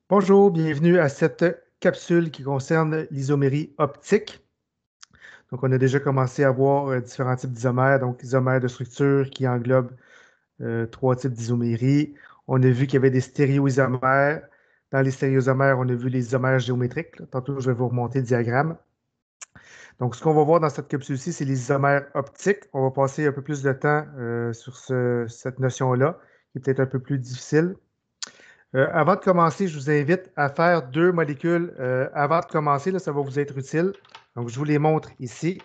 Bonjour, bienvenue à cette capsule qui concerne l'isomérie optique. Donc, on a déjà commencé à voir différents types d'isomères, donc isomères de structure qui englobent trois types d'isomérie. On a vu qu'il y avait des stéréoisomères. Dans les stéréoisomères, on a vu les isomères géométriques. Là. Tantôt, je vais vous remonter le diagramme. Donc, ce qu'on va voir dans cette capsule-ci, c'est les isomères optiques. On va passer un peu plus de temps sur cette notion-là, qui est peut-être un peu plus difficile. Avant de commencer, je vous invite à faire deux molécules. Avant de commencer, là, ça va vous être utile. Donc, je vous les montre ici.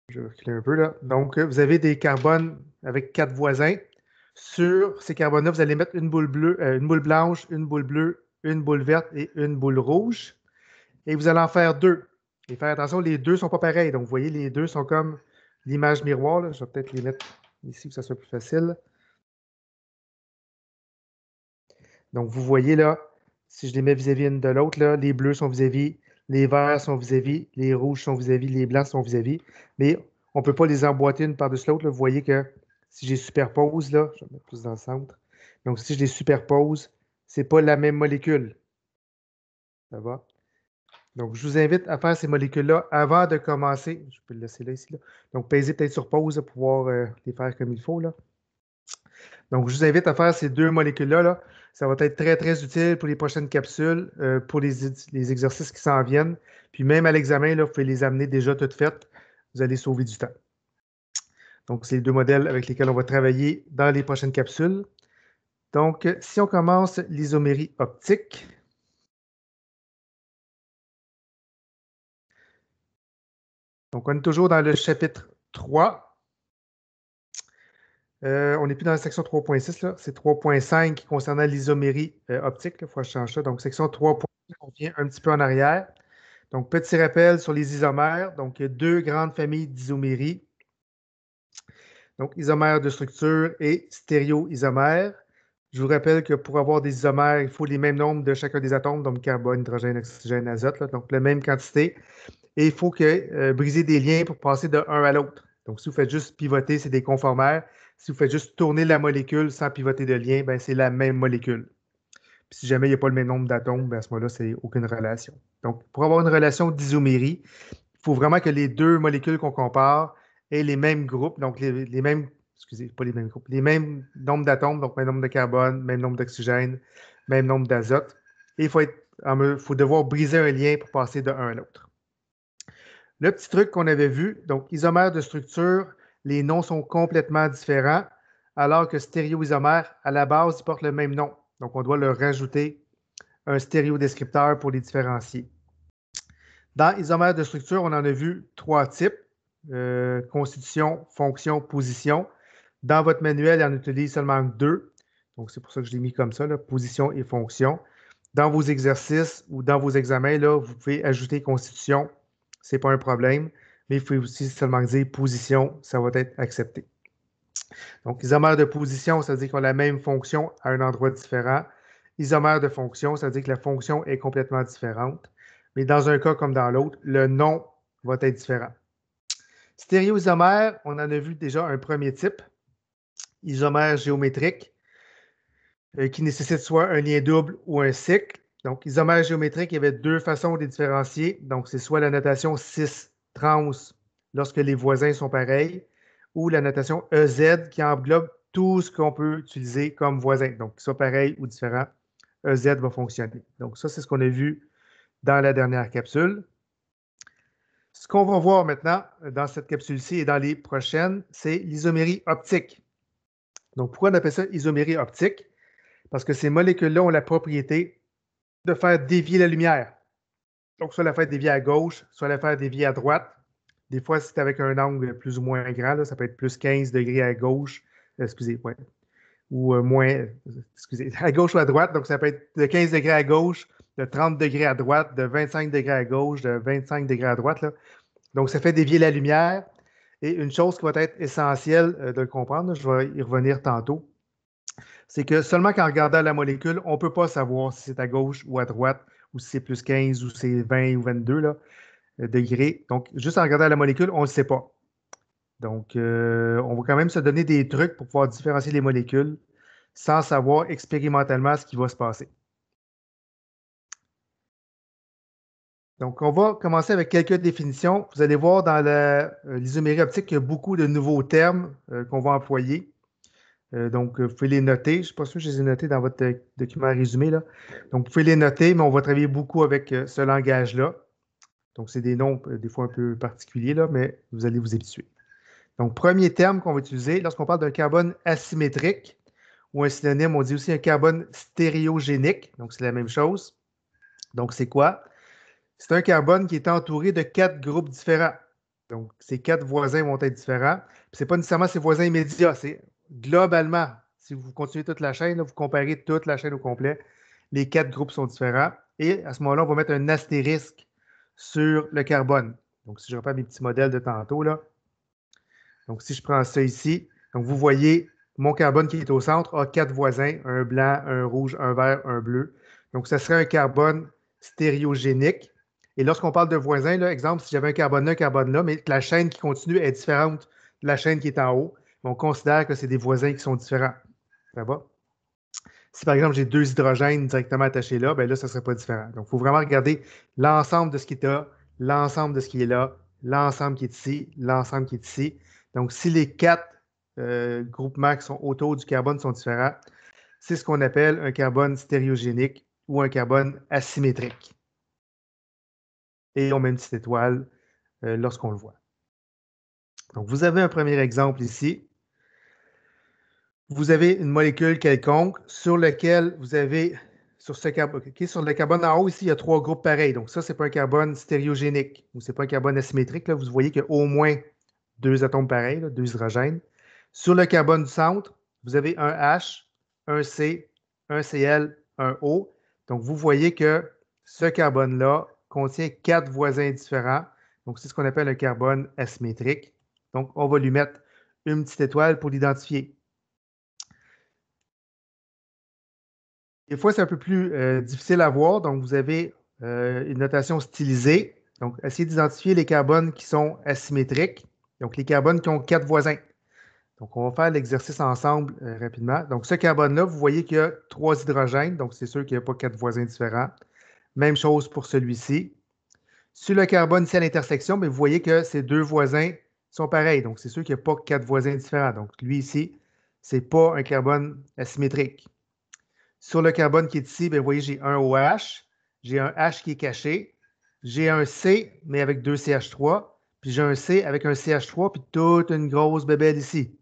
Je vais reculer un peu là. Donc, vous avez des carbones avec quatre voisins. Sur ces carbones-là, vous allez mettre une boule bleue, une boule blanche, une boule bleue, une boule verte et une boule rouge. Et vous allez en faire deux. Et faire attention, les deux ne sont pas pareils. Donc, vous voyez, les deux sont comme l'image miroir. Là. Je vais peut-être les mettre ici pour que ça soit plus facile. Donc, vous voyez là, si je les mets vis-à-vis l'une de l'autre, là, les bleus sont vis-à-vis, les verts sont vis-à-vis, les rouges sont vis-à-vis, les blancs sont vis-à-vis. Mais on ne peut pas les emboîter une par-dessus l'autre. Vous voyez que si je les superpose, là, je vais mettre plus dans le centre. Donc, si je les superpose, ce n'est pas la même molécule. Ça va? Donc, je vous invite à faire ces molécules-là avant de commencer. Je peux le laisser là, ici. Là. Donc, pèsez peut-être sur pause pour pouvoir les faire comme il faut. Là. Donc, je vous invite à faire ces deux molécules-là. Là. Ça va être très, très utile pour les prochaines capsules, pour les exercices qui s'en viennent. Puis même à l'examen, là, vous pouvez les amener déjà toutes faites. Vous allez sauver du temps. Donc, c'est les deux modèles avec lesquels on va travailler dans les prochaines capsules. Donc, si on commence l'isomérie optique, donc on est toujours dans le chapitre 3. On n'est plus dans la section 3.6, c'est 3.5 concernant l'isomérie optique. Il faut que je change ça. Donc, section 3.5, on revient un petit peu en arrière. Donc, petit rappel sur les isomères. Donc, il y a deux grandes familles d'isomérie. Donc, isomères de structure et stéréoisomères. Je vous rappelle que pour avoir des isomères, il faut les mêmes nombres de chacun des atomes, donc carbone, hydrogène, oxygène, azote, là, donc la même quantité. Et il faut briser des liens pour passer de un à l'autre. Donc, si vous faites juste pivoter, c'est des conformères. Si vous faites juste tourner la molécule sans pivoter de lien, ben, c'est la même molécule. Puis si jamais il n'y a pas le même nombre d'atomes, ben, à ce moment-là, c'est aucune relation. Donc, pour avoir une relation d'isomérie, il faut vraiment que les deux molécules qu'on compare aient les mêmes groupes, donc les mêmes, excusez, pas les mêmes groupes, les mêmes nombres d'atomes, donc même nombre de carbone, même nombre d'oxygène, même nombre d'azote. Et faut devoir briser un lien pour passer de un à l'autre. Le petit truc qu'on avait vu, donc isomère de structure, les noms sont complètement différents, alors que stéréoisomère, à la base, ils portent le même nom. Donc, on doit leur rajouter un stéréodescripteur pour les différencier. Dans isomère de structure, on en a vu trois types, constitution, fonction, position. Dans votre manuel, il en utilise seulement deux. Donc, c'est pour ça que je l'ai mis comme ça, là, position et fonction. Dans vos exercices ou dans vos examens, là, vous pouvez ajouter constitution, ce n'est pas un problème, mais il faut aussi seulement dire position, ça va être accepté. Donc, isomère de position, ça veut dire qu'on a la même fonction à un endroit différent. Isomère de fonction, ça veut dire que la fonction est complètement différente. Mais dans un cas comme dans l'autre, le nom va être différent. Stéréoisomère, on en a vu déjà un premier type, isomère géométrique, qui nécessite soit un lien double ou un cycle. Donc, isomère géométrique, il y avait deux façons de les différencier. Donc, c'est soit la notation cis-trans lorsque les voisins sont pareils, ou la notation EZ qui englobe tout ce qu'on peut utiliser comme voisin. Donc, qu'ils soient pareils ou différents, EZ va fonctionner. Donc, ça, c'est ce qu'on a vu dans la dernière capsule. Ce qu'on va voir maintenant dans cette capsule-ci et dans les prochaines, c'est l'isomérie optique. Donc, pourquoi on appelle ça isomérie optique? Parce que ces molécules-là ont la propriété de faire dévier la lumière. Donc, soit la faire dévier à gauche, soit la faire dévier à droite. Des fois, c'est avec un angle plus ou moins grand. Là, ça peut être plus 15 degrés à gauche. Excusez, ouais. Ou moins, excusez, à gauche ou à droite. Donc, ça peut être de 15 degrés à gauche, de 30 degrés à droite, de 25 degrés à gauche, de 25 degrés à droite. Là. Donc, ça fait dévier la lumière. Et une chose qui va être essentielle de le comprendre, je vais y revenir tantôt, c'est que seulement qu'en regardant la molécule, on ne peut pas savoir si c'est à gauche ou à droite, ou si c'est plus 15 ou c'est 20 ou 22 là, degrés. Donc, juste en regardant la molécule, on ne le sait pas. Donc, on va quand même se donner des trucs pour pouvoir différencier les molécules. sans savoir expérimentalement ce qui va se passer. Donc, on va commencer avec quelques définitions. Vous allez voir dans l'isomérie optique qu'il y a beaucoup de nouveaux termes qu'on va employer. Donc, vous pouvez les noter. Je ne suis pas sûr que je les ai notés dans votre document résumé, là. Donc, vous pouvez les noter, mais on va travailler beaucoup avec ce langage-là. Donc, c'est des noms des fois un peu particuliers, là, mais vous allez vous habituer. Donc, premier terme qu'on va utiliser lorsqu'on parle d'un carbone asymétrique ou un synonyme, on dit aussi un carbone stéréogénique. Donc, c'est la même chose. Donc, c'est quoi? C'est un carbone qui est entouré de 4 groupes différents. Donc, ces 4 voisins vont être différents. Ce n'est pas nécessairement ses voisins immédiats, c'est globalement, si vous continuez toute la chaîne, là, vous comparez toute la chaîne au complet, les 4 groupes sont différents. Et à ce moment-là, on va mettre un astérisque sur le carbone. Donc, si je reprends mes petits modèles de tantôt, là. Donc, si je prends ça ici, donc vous voyez, mon carbone qui est au centre a 4 voisins, un blanc, un rouge, un vert, un bleu. Donc, ça serait un carbone stéréogénique. Et lorsqu'on parle de voisins, là, exemple, si j'avais un carbone là, mais que la chaîne qui continue est différente de la chaîne qui est en haut, on considère que c'est des voisins qui sont différents. Ça va? Si par exemple j'ai 2 hydrogènes directement attachés là, bien là, ça ne serait pas différent. Donc, il faut vraiment regarder l'ensemble de ce qui est là, l'ensemble de ce qui est là, l'ensemble qui est ici, l'ensemble qui est ici. Donc, si les 4 groupements qui sont autour du carbone sont différents, c'est ce qu'on appelle un carbone stéréogénique ou un carbone asymétrique. Et on met une petite étoile lorsqu'on le voit. Donc, vous avez un premier exemple ici. Vous avez une molécule quelconque sur laquelle vous avez, sur le carbone en haut, ici, il y a 3 groupes pareils. Donc, ça, ce n'est pas un carbone stéréogénique ou ce n'est pas un carbone asymétrique. Là, vous voyez qu'il y a au moins 2 atomes pareils, là, 2 hydrogènes. Sur le carbone du centre, vous avez un H, un C, un Cl, un O. Donc, vous voyez que ce carbone-là contient 4 voisins différents. Donc, c'est ce qu'on appelle un carbone asymétrique. Donc, on va lui mettre une petite étoile pour l'identifier. Des fois, c'est un peu plus difficile à voir. Donc, vous avez une notation stylisée. Donc, essayez d'identifier les carbones qui sont asymétriques. Donc, les carbones qui ont 4 voisins. Donc, on va faire l'exercice ensemble rapidement. Donc, ce carbone-là, vous voyez qu'il y a 3 hydrogènes. Donc, c'est sûr qu'il n'y a pas 4 voisins différents. Même chose pour celui-ci. Sur le carbone ici à l'intersection, vous voyez que ces 2 voisins sont pareils. Donc, c'est sûr qu'il n'y a pas 4 voisins différents. Donc, lui ici, ce n'est pas un carbone asymétrique. Sur le carbone qui est ici, vous voyez, j'ai un OH, j'ai un H qui est caché, j'ai un C, mais avec 2 CH3, puis j'ai un C avec un CH3, puis toute une grosse bébelle ici.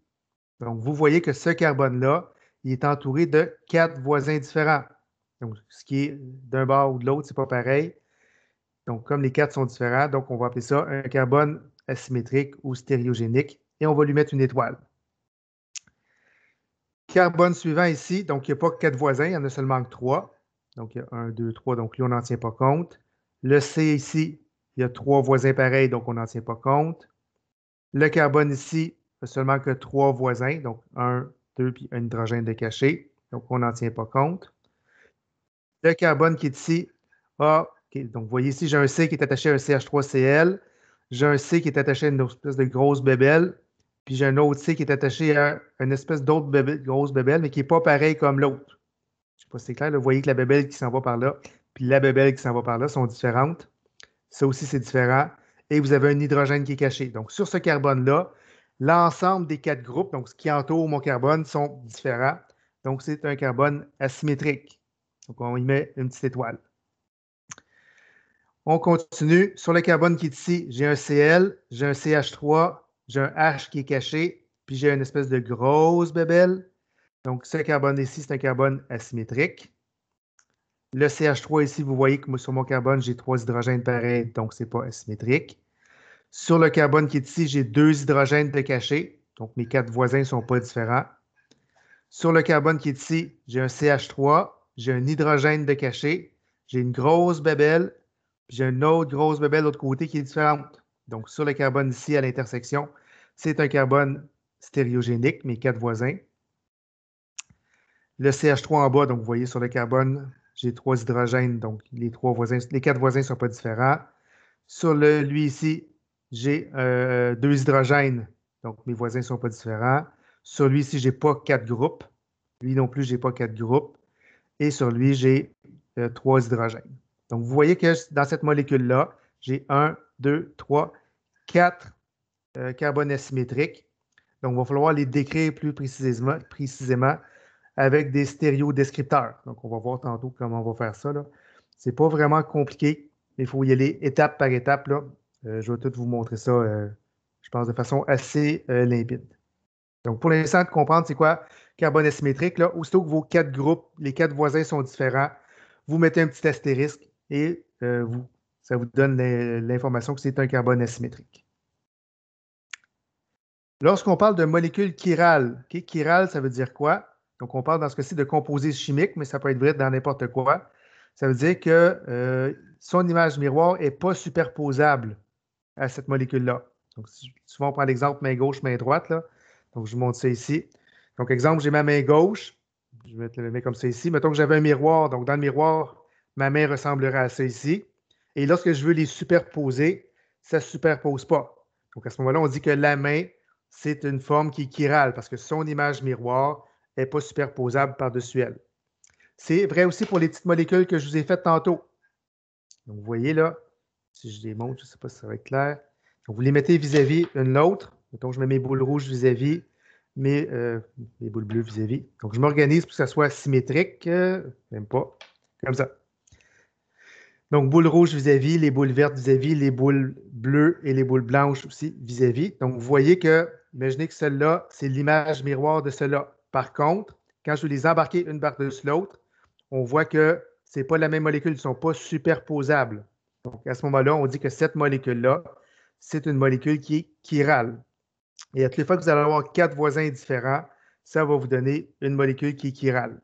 Donc, vous voyez que ce carbone-là, il est entouré de 4 voisins différents. Donc, ce qui est d'un bord ou de l'autre, ce n'est pas pareil. Donc, comme les 4 sont différents, donc on va appeler ça un carbone asymétrique ou stéréogénique, et on va lui mettre une étoile. Carbone suivant ici, donc il n'y a pas 4 voisins, il y en a seulement 3. Donc, il y a 1, 2, 3, donc lui, on n'en tient pas compte. Le C ici, il y a 3 voisins pareils, donc on n'en tient pas compte. Le carbone ici, il n'y a seulement que 3 voisins, donc 1, 2, puis un hydrogène de caché, donc on n'en tient pas compte. Le carbone qui est ici, donc vous voyez ici, j'ai un C qui est attaché à un CH3Cl, j'ai un C qui est attaché à une espèce de grosse bébelle, puis j'ai un autre C qui est attaché à une espèce d'autre grosse bébelle, mais qui n'est pas pareil comme l'autre. Je ne sais pas si c'est clair, là, vous voyez que la bébelle qui s'en va par là, puis la bébelle qui s'en va par là sont différentes. Ça aussi, c'est différent. Et vous avez un hydrogène qui est caché. Donc, sur ce carbone-là, l'ensemble des 4 groupes, donc ce qui entoure mon carbone, sont différents. Donc, c'est un carbone asymétrique. Donc, on y met une petite étoile. On continue. Sur le carbone qui est ici, j'ai un Cl, j'ai un CH3, j'ai un H qui est caché, puis j'ai une espèce de grosse bébelle. Donc, ce carbone ici, c'est un carbone asymétrique. Le CH3 ici, vous voyez que sur mon carbone, j'ai 3 hydrogènes pareils, donc ce n'est pas asymétrique. Sur le carbone qui est ici, j'ai 2 hydrogènes de cachés, donc mes 4 voisins ne sont pas différents. Sur le carbone qui est ici, j'ai un CH3, j'ai un hydrogène de caché, j'ai une grosse bébelle, puis j'ai une autre grosse bébelle de l'autre côté qui est différente. Donc, sur le carbone ici, à l'intersection, c'est un carbone stéréogénique, mes 4 voisins. Le CH3 en bas, donc vous voyez sur le carbone, j'ai 3 hydrogènes, donc les 4 voisins ne sont pas différents. Sur lui ici, j'ai 2 hydrogènes, donc mes voisins ne sont pas différents. Sur lui ici, je n'ai pas 4 groupes. Lui non plus, je n'ai pas 4 groupes. Et sur lui, j'ai 3 hydrogènes. Donc, vous voyez que dans cette molécule-là, j'ai 1, 2, 3, 4 carbones asymétriques. Donc, il va falloir les décrire plus précisément avec des stéréodescripteurs. Donc, on va voir tantôt comment on va faire ça. Ce n'est pas vraiment compliqué, mais il faut y aller étape par étape. Là. Je vais tout vous montrer ça, je pense, de façon assez limpide. Donc, pour l'instant, de comprendre c'est quoi carbone asymétrique, là, aussitôt que vos 4 groupes, les 4 voisins sont différents, vous mettez un petit astérisque et ça vous donne l'information que c'est un carbone asymétrique. Lorsqu'on parle de molécules chirales, chirale, ça veut dire quoi? Donc, on parle dans ce cas-ci de composés chimiques, mais ça peut être vrai dans n'importe quoi. Ça veut dire que son image miroir n'est pas superposable à cette molécule-là. Donc, souvent, on prend l'exemple main gauche, main droite. Là. Donc, je vous montre ça ici. Donc, exemple, j'ai ma main gauche. Je vais te le mettre comme ça ici. Mettons que j'avais un miroir. Donc, dans le miroir, ma main ressemblerait à ça ici. Et lorsque je veux les superposer, ça ne se superpose pas. Donc, à ce moment-là, on dit que la main, c'est une forme qui est chirale parce que son image miroir n'est pas superposable par-dessus elle. C'est vrai aussi pour les petites molécules que je vous ai faites tantôt. Donc, vous voyez là, si je les montre, je ne sais pas si ça va être clair. Donc, vous les mettez vis-à-vis l'une l'autre. Mettons, je mets mes boules rouges vis-à-vis, mes boules bleues vis-à-vis. Donc, je m'organise pour que ça soit symétrique. Même pas. Comme ça. Donc, boules rouges vis-à-vis, les boules vertes vis-à-vis, les boules bleues et les boules blanches aussi vis-à-vis. Donc, vous voyez que, imaginez que celle-là, c'est l'image miroir de celle-là. Par contre, quand je vais les embarquer une par-dessus l'autre, on voit que ce n'est pas la même molécule, ils ne sont pas superposables. Donc, à ce moment-là, on dit que cette molécule-là, c'est une molécule qui est chirale. Et à toutes les fois que vous allez avoir 4 voisins différents, ça va vous donner une molécule qui est chirale.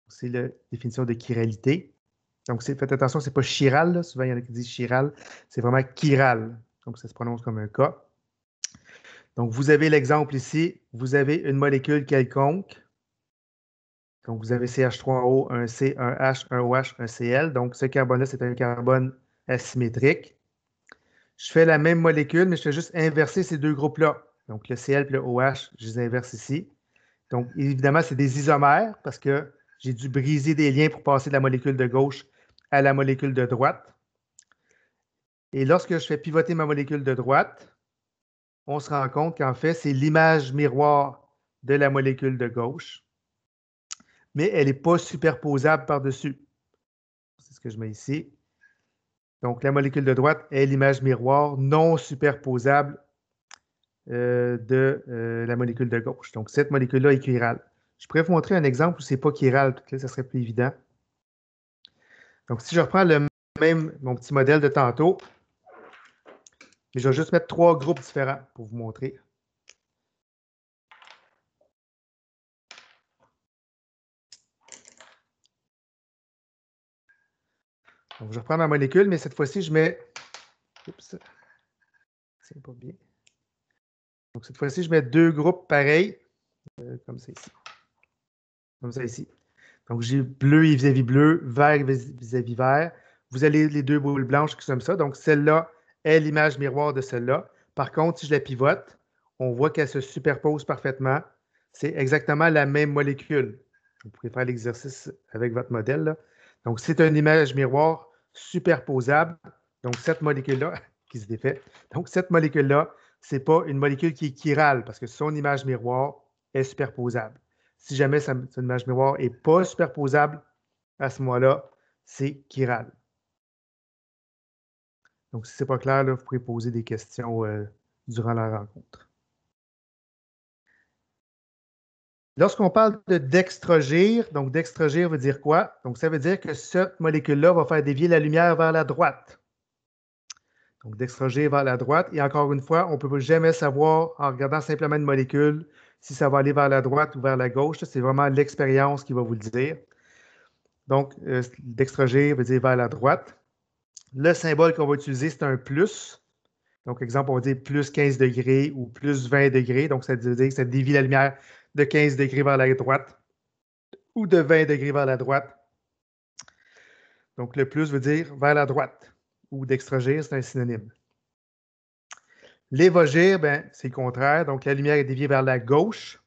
C'est la définition de chiralité. Donc, faites attention, ce n'est pas chiral. Là. Souvent, il y en a qui disent chiral. C'est vraiment chiral. Donc, ça se prononce comme un K. Donc, vous avez l'exemple ici. Vous avez une molécule quelconque. Donc, vous avez CH3O, un C, un H, un OH, un Cl. Donc, ce carbone-là, c'est un carbone asymétrique. Je fais la même molécule, mais je fais juste inverser ces deux groupes-là. Donc, le Cl et le OH, je les inverse ici. Donc, évidemment, c'est des isomères parce que j'ai dû briser des liens pour passer de la molécule de gauche à la molécule de droite. Et lorsque je fais pivoter ma molécule de droite, on se rend compte qu'en fait, c'est l'image miroir de la molécule de gauche, mais elle n'est pas superposable par-dessus. C'est ce que je mets ici. Donc, la molécule de droite est l'image miroir non superposable de la molécule de gauche. Donc, cette molécule-là est chirale. Je pourrais vous montrer un exemple où ce n'est pas chiral, là, ça serait plus évident. Donc, si je reprends mon petit modèle de tantôt, je vais juste mettre 3 groupes différents pour vous montrer. Donc, je reprends ma molécule, mais cette fois-ci, je mets... Oups, c'est pas bien. Donc, cette fois-ci, je mets 2 groupes pareils, comme ça ici. Comme ça ici. Donc, j'ai bleu et vis-à-vis bleu, vert vis-à-vis vert. Vous avez les 2 boules blanches qui sont comme ça. Donc, celle-là est l'image miroir de celle-là. Par contre, si je la pivote, on voit qu'elle se superpose parfaitement. C'est exactement la même molécule. Vous pouvez faire l'exercice avec votre modèle. Là. Donc, c'est une image miroir superposable. Donc, cette molécule-là, qui se défait. Donc, cette molécule-là, ce n'est pas une molécule qui est chirale parce que son image miroir est superposable. Si jamais son image miroir n'est pas superposable, à ce moment-là, c'est chiral. Donc, si ce n'est pas clair, là, vous pouvez poser des questions durant la rencontre. Lorsqu'on parle de dextrogir, donc dextrogir veut dire quoi? Donc, ça veut dire que cette molécule-là va faire dévier la lumière vers la droite. Donc, dextrogir vers la droite. Et encore une fois, on ne peut jamais savoir en regardant simplement une molécule si ça va aller vers la droite ou vers la gauche. C'est vraiment l'expérience qui va vous le dire. Donc, dextrogir veut dire vers la droite. Le symbole qu'on va utiliser, c'est un plus. Donc, exemple, on va dire plus 15 degrés ou plus 20 degrés. Donc, ça veut dire que ça dévie la lumière de 15 degrés vers la droite ou de 20 degrés vers la droite. Donc, le plus veut dire vers la droite ou dextrogir, c'est un synonyme. L'évogir, ben, c'est le contraire. Donc, la lumière est déviée vers la gauche.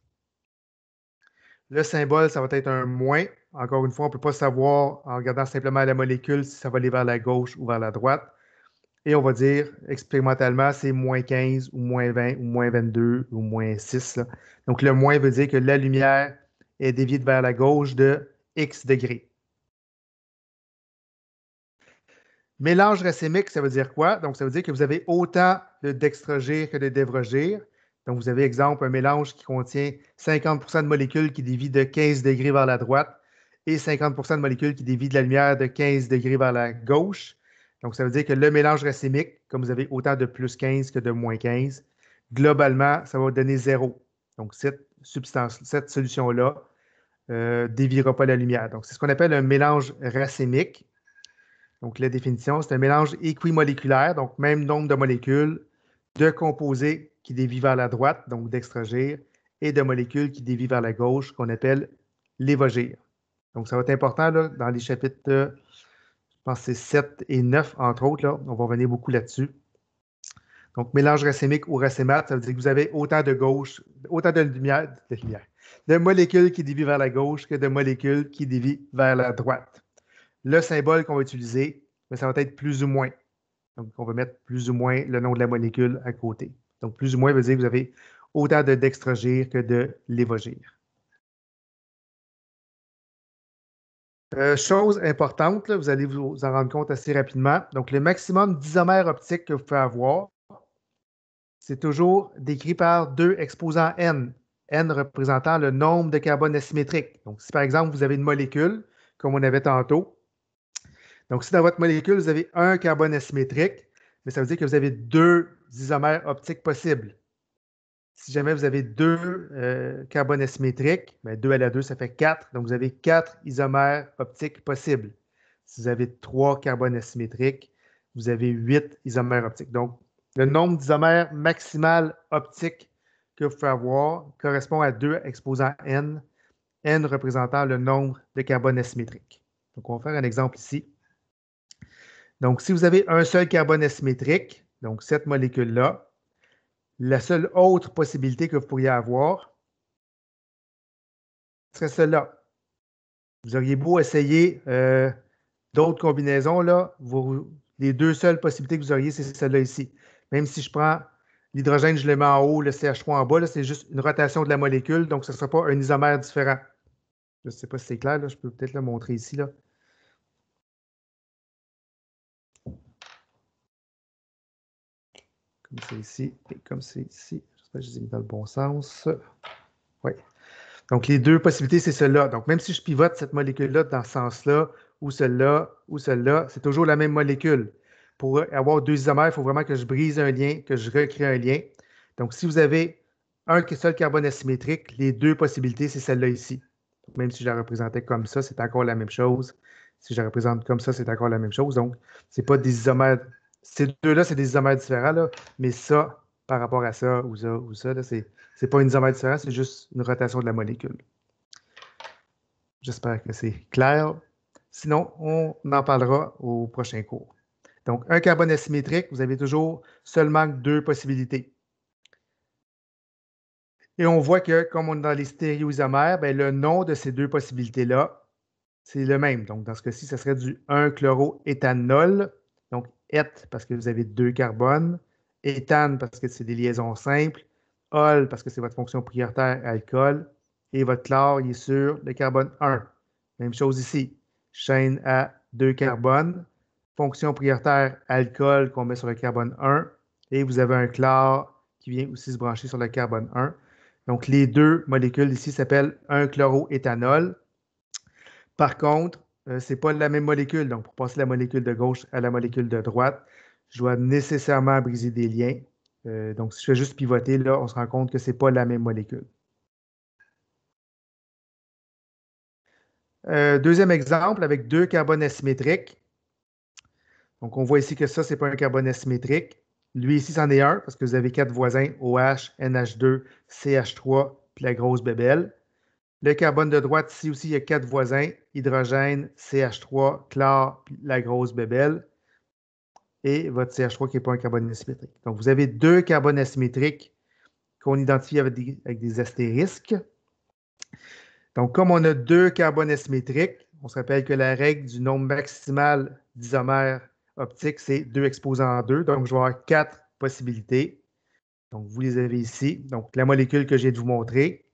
Le symbole, ça va être un moins. Encore une fois, on ne peut pas savoir en regardant simplement la molécule si ça va aller vers la gauche ou vers la droite. Et on va dire, expérimentalement, c'est moins 15 ou moins 20 ou moins 22 ou moins 6. Là. Donc, le moins veut dire que la lumière est déviée vers la gauche de X degrés. Mélange racémique, ça veut dire quoi? Donc, ça veut dire que vous avez autant de dextrogir que de dévrogir. Donc, vous avez, exemple, un mélange qui contient 50 de molécules qui dévient de 15 degrés vers la droite et 50 de molécules qui dévient de la lumière de 15 degrés vers la gauche. Donc, ça veut dire que le mélange racémique, comme vous avez autant de plus 15 que de moins 15, globalement, ça va donner 0. Donc, cette solution-là déviera pas la lumière. Donc, c'est ce qu'on appelle un mélange racémique. Donc, la définition, c'est un mélange équimoléculaire, donc même nombre de molécules, de composés qui dévient vers la droite, donc dextrogir, et de molécules qui dévient vers la gauche, qu'on appelle lévogir. Donc, ça va être important là, dans les chapitres, je pense que c'est 7 et 9, entre autres. Là, on va revenir beaucoup là-dessus. Donc, mélange racémique ou racémate, ça veut dire que vous avez autant de gauche, autant de lumière, de molécules qui dévient vers la gauche que de molécules qui dévient vers la droite. Le symbole qu'on va utiliser, mais ça va être plus ou moins. Donc, on va mettre plus ou moins le nom de la molécule à côté. Donc, plus ou moins veut dire que vous avez autant de dextrogir que de lévogir. Chose importante, là, vous allez vous en rendre compte assez rapidement. Donc, le maximum d'isomères optiques que vous pouvez avoir, c'est toujours décrit par 2 exposants N. N représentant le nombre de carbone asymétriques. Donc, si par exemple, vous avez une molécule, comme on avait tantôt, donc si dans votre molécule, vous avez un carbone asymétrique, mais ça veut dire que vous avez 2 isomères optiques possibles. Si jamais vous avez 2 carbones asymétriques, bien 2 à la 2, ça fait 4. Donc, vous avez 4 isomères optiques possibles. Si vous avez 3 carbones asymétriques, vous avez 8 isomères optiques. Donc, le nombre d'isomères maximal optiques que vous pouvez avoir correspond à 2 exposants N, N représentant le nombre de carbones asymétriques. Donc, on va faire un exemple ici. Donc, si vous avez un seul carbone asymétrique, donc cette molécule-là, la seule autre possibilité que vous pourriez avoir serait celle-là. Vous auriez beau essayer d'autres combinaisons, là, les 2 seules possibilités que vous auriez, c'est celle-là ici. Même si je prends l'hydrogène, je le mets en haut, le CH3 en bas, c'est juste une rotation de la molécule, donc ce ne sera pas un isomère différent. Je ne sais pas si c'est clair, là, je peux peut-être le montrer ici. Là. Comme c'est ici et comme c'est ici. J'espère que je les ai mis dans le bon sens. Oui. Donc, les 2 possibilités, c'est celle-là. Donc, même si je pivote cette molécule-là dans ce sens-là, ou celle-là, c'est toujours la même molécule. Pour avoir 2 isomères, il faut vraiment que je brise un lien, que je recrée un lien. Donc, si vous avez un seul carbone asymétrique, les 2 possibilités, c'est celle-là ici. Donc, même si je la représentais comme ça, c'est encore la même chose. Si je la représente comme ça, c'est encore la même chose. Donc, ce n'est pas des isomères. Ces 2-là, c'est des isomères différents, là, mais ça, par rapport à ça, ou ça, c'est pas une isomère différente, c'est juste une rotation de la molécule. J'espère que c'est clair. Sinon, on en parlera au prochain cours. Donc, un carbone asymétrique, vous avez toujours seulement 2 possibilités. Et on voit que, comme on est dans les stéréoisomères, bien, le nom de ces 2 possibilités-là, c'est le même. Donc, dans ce cas-ci, ça serait du 1-chloroéthanol. Donc, et parce que vous avez 2 carbones, éthane parce que c'est des liaisons simples, ol parce que c'est votre fonction prioritaire alcool, et votre chlore, il est sur le carbone 1. Même chose ici. Chaîne à 2 carbones, fonction prioritaire alcool qu'on met sur le carbone 1, et vous avez un chlore qui vient aussi se brancher sur le carbone 1. Donc, les 2 molécules ici s'appellent 1-chloroéthanol. Par contre, ce n'est pas la même molécule. Donc, pour passer la molécule de gauche à la molécule de droite, je dois nécessairement briser des liens. Donc, si je fais juste pivoter, là, on se rend compte que ce n'est pas la même molécule. Deuxième exemple, avec 2 carbones asymétriques. Donc, on voit ici que ça, ce n'est pas un carbone asymétrique. Lui, ici, c'en est un, parce que vous avez 4 voisins, OH, NH2, CH3, puis la grosse bébelle. Le carbone de droite, ici aussi, il y a 4 voisins, hydrogène, CH3, chlore, puis la grosse bébelle. et votre CH3 qui n'est pas un carbone asymétrique. Donc, vous avez deux carbones asymétriques qu'on identifie avec des astérisques. Donc, comme on a deux carbones asymétriques, on se rappelle que la règle du nombre maximal d'isomères optiques, c'est 2 exposants en 2. Donc, je vais avoir 4 possibilités. Donc, vous les avez ici. Donc, la molécule que j'ai de vous montrer.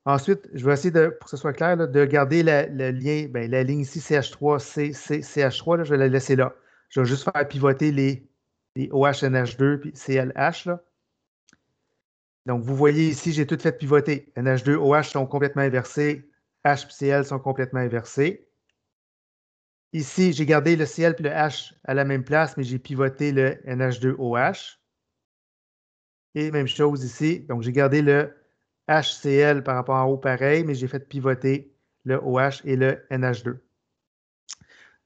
Ensuite, je vais essayer, pour que ce soit clair, là, de garder le lien, la ligne ici, CH3, CH3, là, je vais la laisser là. Je vais juste faire pivoter les OH-NH2 puis CLH. Là. Donc, vous voyez ici, j'ai tout fait pivoter. NH2, OH sont complètement inversés. H et Cl sont complètement inversés. Ici, j'ai gardé le Cl et le H à la même place, mais j'ai pivoté le NH2OH. Et même chose ici. Donc, j'ai gardé le HCl par rapport en haut pareil, mais j'ai fait pivoter le OH et le NH2.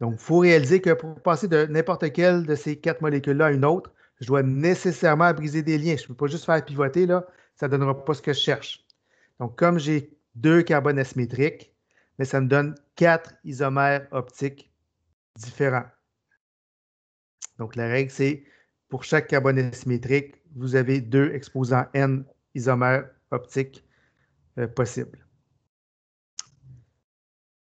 Donc, il faut réaliser que pour passer de n'importe quelle de ces 4 molécules-là à une autre, je dois nécessairement briser des liens. Je ne peux pas juste faire pivoter, là, ça ne donnera pas ce que je cherche. Donc, comme j'ai 2 carbones asymétriques, mais ça me donne 4 isomères optiques différents. Donc, la règle, c'est pour chaque carbone asymétrique, vous avez 2 exposants N isomères optiques possibles.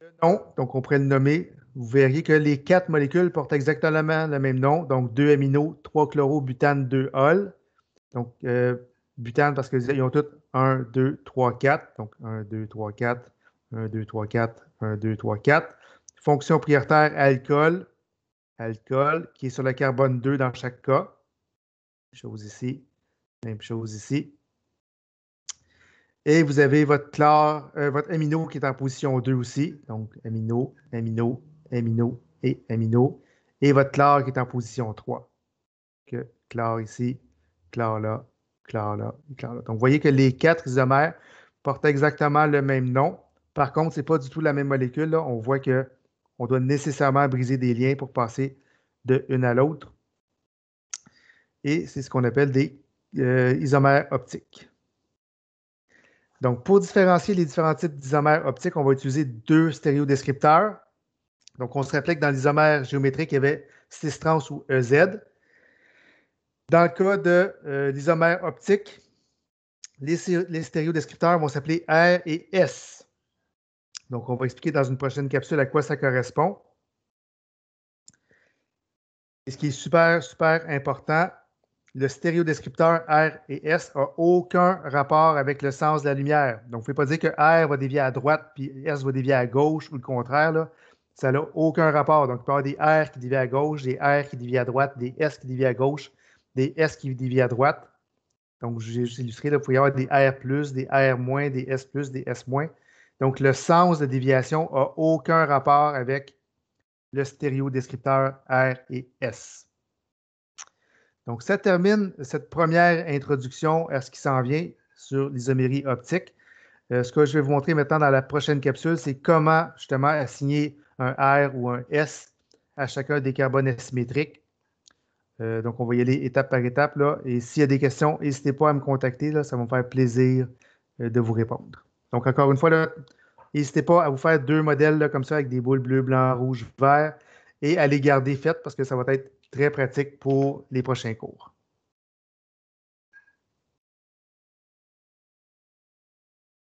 Le nom, donc on pourrait le nommer, vous verriez que les 4 molécules portent exactement le même nom, donc 2 aminos, 3 chlorobutane, 2 ol. Donc, butane parce qu'ils ont tous 1, 2, 3, 4. Donc, 1, 2, 3, 4, 1, 2, 3, 4, 1, 2, 3, 4. Fonction prioritaire alcool, qui est sur le carbone 2 dans chaque cas. Même chose ici, même chose ici. Et vous avez votre chlore, votre amino qui est en position 2 aussi. Donc, amino, amino, amino et amino. Et votre chlore qui est en position 3. Donc, chlore ici, chlore là, chlore là, chlore là. Donc, vous voyez que les 4 isomères portent exactement le même nom. Par contre, ce n'est pas du tout la même molécule. Là. On voit qu'on doit nécessairement briser des liens pour passer de une à l'autre. Et c'est ce qu'on appelle des isomères optiques. Donc, pour différencier les différents types d'isomères optiques, on va utiliser 2 stéréodescripteurs. Donc, on se rappelait que dans l'isomère géométrique, il y avait cis-trans ou EZ. Dans le cas de l'isomère optique, les stéréodescripteurs vont s'appeler R et S. Donc, on va expliquer dans une prochaine capsule à quoi ça correspond. Et ce qui est super, super important, le stéréodescripteur R et S n'a aucun rapport avec le sens de la lumière. Donc, vous ne pouvez pas dire que R va dévier à droite puis S va dévier à gauche ou le contraire. Là. Ça n'a aucun rapport. Donc, il peut y avoir des R qui dévient à gauche, des R qui dévient à droite, des S qui dévient à gauche, des S qui dévient à droite. Donc, j'ai juste illustré, là, il peut y avoir des R+, des R-, des S+, des S-. Donc, le sens de déviation n'a aucun rapport avec le stéréodescripteur R et S. Donc, ça termine cette première introduction à ce qui s'en vient sur l'isomérie optique. Ce que je vais vous montrer maintenant dans la prochaine capsule, c'est comment justement assigner un R ou un S à chacun des carbones asymétriques. Donc, on va y aller étape par étape. Là. Et s'il y a des questions, n'hésitez pas à me contacter. Là, ça va me faire plaisir de vous répondre. Donc, encore une fois, n'hésitez pas à vous faire 2 modèles là, comme ça avec des boules bleues, blanc, rouge, vert et à les garder faites parce que ça va être très pratique pour les prochains cours.